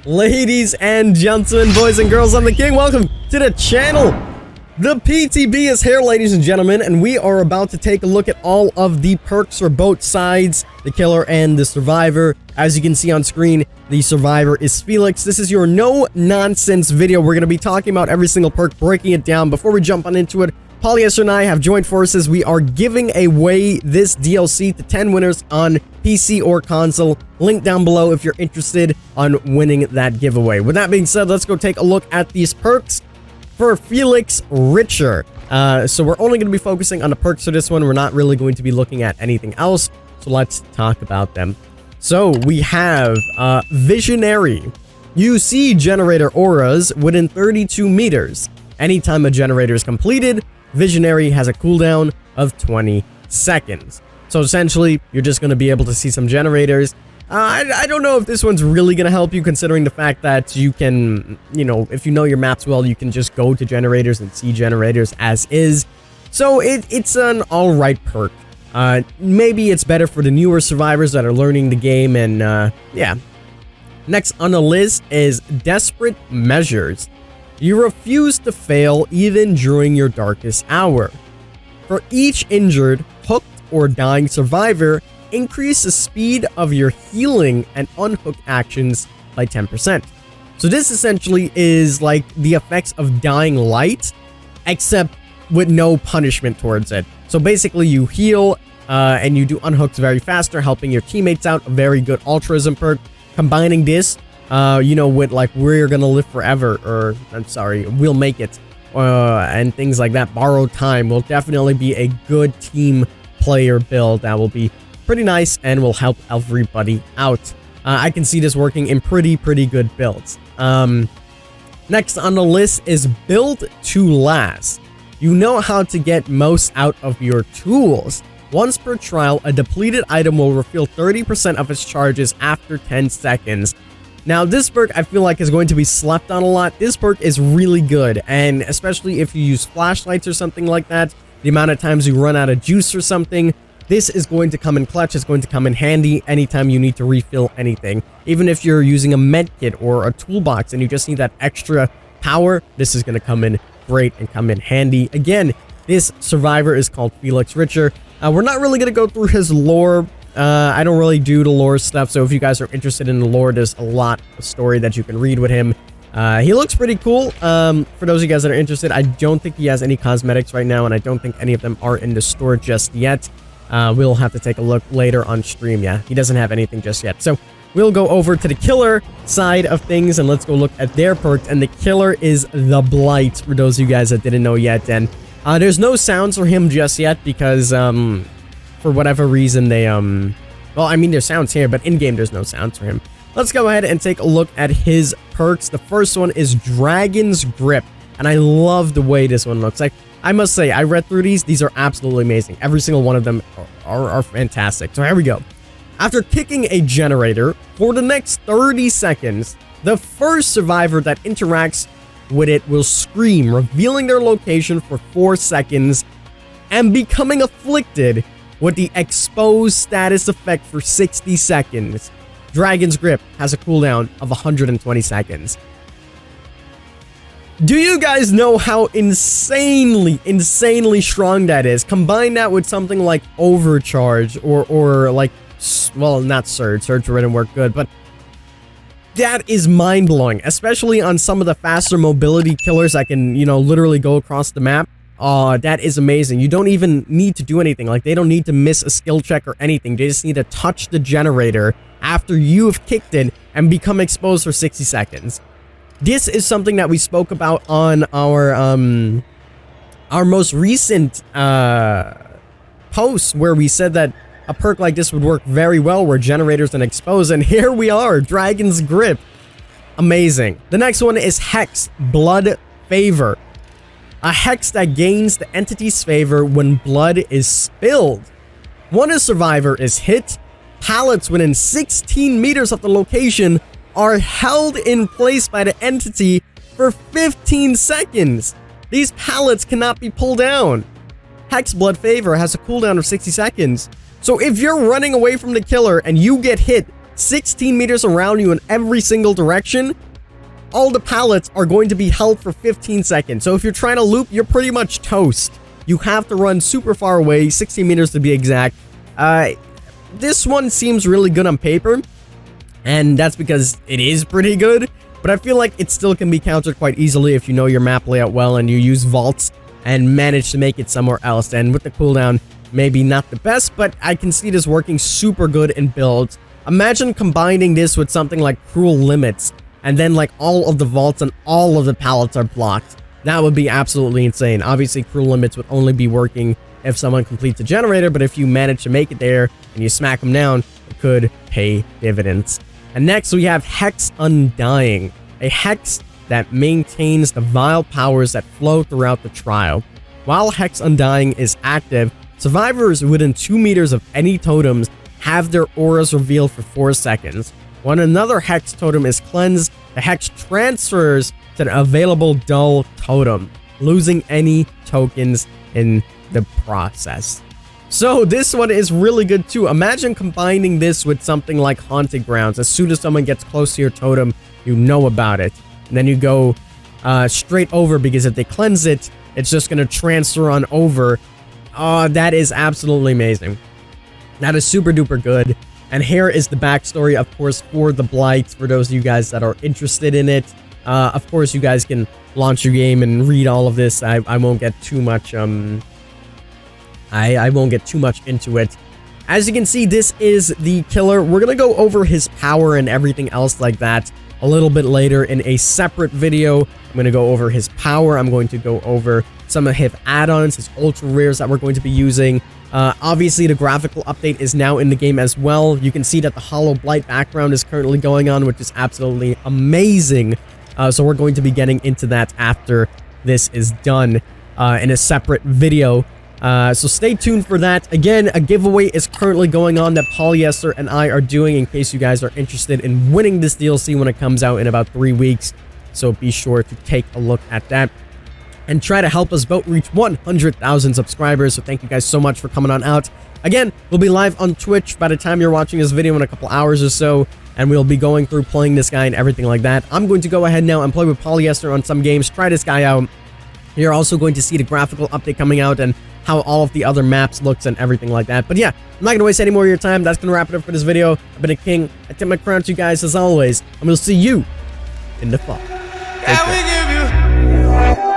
Ladies and gentlemen, boys and girls, I'm the king. Welcome to the channel. The PTB is here, ladies and gentlemen, and we are about to take a look at all of the perks for both sides, the killer and the survivor. As you can see on screen, the survivor is Felix. This is your no-nonsense video. We're going to be talking about every single perk, breaking it down. Before we jump on into it, Polyester and I have joined forces. We are giving away this DLC to 10 winners on PC or console. Link down below if you're interested on winning that giveaway. With that being said, let's go take a look at these perks for Felix Richter. So we're only going to be focusing on the perks for this one. We're not really going to be looking at anything else. So let's talk about them. So we have Visionary. You see generator auras within 32 meters. Anytime a generator is completed, Visionary has a cooldown of 20 seconds. So essentially, you're just going to be able to see some generators. I don't know if this one's really going to help you, considering the fact that you can, if you know your maps well, you can just go to generators and see generators as is. So it's an alright perk. Maybe it's better for the newer survivors that are learning the game, and yeah. Next on the list is Desperate Measures. You refuse to fail even during your darkest hour. For each injured, hooked, or dying survivor, increase the speed of your healing and unhook actions by 10%. So this essentially is like the effects of Dying Light, except with no punishment towards it. So basically you heal and you do unhooks very faster, helping your teammates out. A very good altruism perk. Combining this with like We're Gonna Live Forever, or I'm sorry, We'll Make It, and things like that. Borrowed Time will definitely be a good team player build that will be pretty nice and will help everybody out. I can see this working in pretty good builds. Next on the list is Build to Last. You know how to get most out of your tools. Once per trial, a depleted item will refill 30% of its charges after 10 seconds. Now, this perk I feel like is going to be slept on a lot. This perk is really good, and especially if you use flashlights or something like that, the amount of times you run out of juice or something, this is going to come in clutch. It's going to come in handy anytime you need to refill anything. Even if you're using a med kit or a toolbox and you just need that extra power, this is going to come in great and come in handy. Again, this survivor is called Felix Richter. We're not really going to go through his lore. I don't really do the lore stuff, so if you guys are interested in the lore, there's a lot of story that you can read with him. He looks pretty cool. For those of you guys that are interested, I don't think he has any cosmetics right now, and I don't think any of them are in the store just yet. We'll have to take a look later on stream. Yeah, he doesn't have anything just yet. So we'll go over to the killer side of things, and let's go look at their perks. And the killer is the Blight, for those of you guys that didn't know yet. And there's no sounds for him just yet because for whatever reason they well, I mean, there's sounds here, but in-game there's no sounds for him. Let's go ahead and take a look at his perks. The first one is Dragon's Grip, and I love the way this one looks. Like, I must say, I read through these. These are absolutely amazing. Every single one of them are fantastic. So here we go. After kicking a generator for the next 30 seconds, the first survivor that interacts with it will scream, revealing their location for 4 seconds and becoming afflicted with the exposed status effect for 60 seconds. Dragon's Grip has a cooldown of 120 seconds. Do you guys know how insanely strong that is? Combine that with something like Overcharge or like, well, not Surge. Surge wouldn't work good, but that is mind-blowing, especially on some of the faster mobility killers that can, literally go across the map. That is amazing. You don't even need to do anything. Like, they don't need to miss a skill check or anything. They just need to touch the generator after you have kicked it and become exposed for 60 seconds. This is something that we spoke about on our most recent post, where we said that a perk like this would work very well where generators and expose, and here we are, Dragon's Grip. Amazing. The next one is Hex Blood Favor. A hex that gains the entity's favor when blood is spilled. When a survivor is hit, pallets within 16 meters of the location are held in place by the entity for 15 seconds. These pallets cannot be pulled down. Hex Blood Favor has a cooldown of 60 seconds. So if you're running away from the killer and you get hit, 16 meters around you in every single direction, all the pallets are going to be held for 15 seconds. So if you're trying to loop, you're pretty much toast. You have to run super far away, 16 meters to be exact. This one seems really good on paper, and that's because it is pretty good, but I feel like it still can be countered quite easily if you know your map layout well and you use vaults and manage to make it somewhere else. And with the cooldown, maybe not the best, but I can see this working super good in builds. Imagine combining this with something like Cruel Limits, and then like all of the vaults and all of the pallets are blocked. That would be absolutely insane. Obviously, Cruel Limits would only be working if someone completes a generator, but if you manage to make it there and you smack them down, it could pay dividends. And next we have Hex Undying, a hex that maintains the vile powers that flow throughout the trial. While Hex Undying is active, survivors within 2 meters of any totems have their auras revealed for 4 seconds. When another hex totem is cleansed, the hex transfers to the available dull totem, losing any tokens in the process. So this one is really good too. Imagine combining this with something like Haunted Grounds. As soon as someone gets close to your totem, you know about it. And then you go straight over, because if they cleanse it, it's just going to transfer on over. Oh, that is absolutely amazing. That is super duper good. And here is the backstory, of course, for the Blight, for those of you guys that are interested in it. Of course, you guys can launch your game and read all of this. I won't get too much I won't get too much into it. As you can see, this is the killer. We're going to go over his power and everything else like that a little bit later in a separate video. I'm going to go over his power. I'm going to go over some of his add-ons, his ultra rares that we're going to be using. Obviously, the graphical update is now in the game as well. You can see that the Hollow Blight background is currently going on, which is absolutely amazing. So we're going to be getting into that after this is done in a separate video. So stay tuned for that. Again, a giveaway is currently going on that Polyester and I are doing in case you guys are interested in winning this DLC when it comes out in about 3 weeks. So be sure to take a look at that and try to help us both reach 100,000 subscribers. So thank you guys so much for coming on out. Again, we'll be live on Twitch by the time you're watching this video in a couple hours or so, and we'll be going through playing this guy and everything like that. I'm going to go ahead now and play with Polyester on some games, try this guy out. You're also going to see the graphical update coming out and how all of the other maps looks and everything like that. But yeah, I'm not going to waste any more of your time. That's going to wrap it up for this video. I've been a king. I tip my crown to you guys as always, and we'll see you in the fall. Take care.